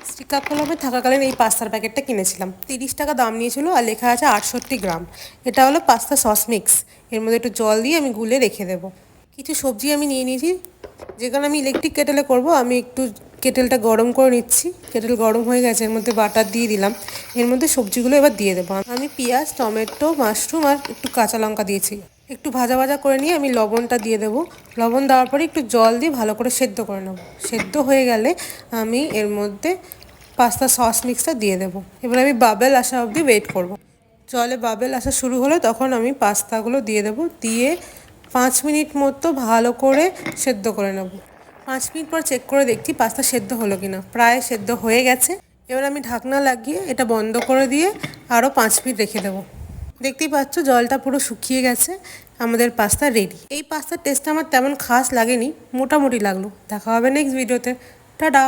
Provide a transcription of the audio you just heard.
শ্রীকাকুলামে থাকাকালীন এই পাস্তার প্যাকেটটা কিনেছিলাম। 30 টাকা দাম নিয়েছিল আর লেখা আছে 68 গ্রাম। এটা হলো পাস্তা সস মিক্স। এর মধ্যে একটু জল দিয়ে আমি গুলে রেখে দেবো। কিছু সবজি আমি নিয়ে নিয়েছি। যেখানে আমি ইলেকট্রিক কেটেলে করব, আমি একটু কেটেলটা গরম করে নিচ্ছি। কেটেল গরম হয়ে গেছে, এর মধ্যে বাটার দিয়ে দিলাম। এর মধ্যে সবজিগুলো এবার দিয়ে দেবো। আমি পেঁয়াজ, টমেটো, মাশরুম আর একটু কাঁচা লঙ্কা দিয়েছি। একটু ভাজা ভাজা করে নিয়ে আমি লবণটা দিয়ে দেবো। লবণ দেওয়ার পরে একটু জল দিয়ে ভালো করে সেদ্ধ করে নেবো। সেদ্ধ হয়ে গেলে আমি এর মধ্যে পাস্তা সস মিক্সটা দিয়ে দেবো। এবার আমি বাবেল আসা অবধি ওয়েট করব। জলে বাবেল আসা শুরু হলে তখন আমি পাস্তাগুলো দিয়ে দেবো। দিয়ে 5 মিনিট মতো ভালো করে সেদ্ধ করে নেব। 5 মিনিট পর চেক করে দেখছি পাস্তা সেদ্ধ হলো কিনা। প্রায় সেদ্ধ হয়ে গেছে। এবার আমি ঢাকনা লাগিয়ে এটা বন্ধ করে দিয়ে আরও 5 মিনিট রেখে দেবো। দেখতেই পাচ্ছ জলটা পুরো শুকিয়ে গেছে। আমাদের পাস্তা রেডি। এই পাস্তার টেস্ট আমার তেমন খাস লাগেনি, মোটামুটি লাগলো। দেখা হবে নেক্সট ভিডিওতে। টাটা।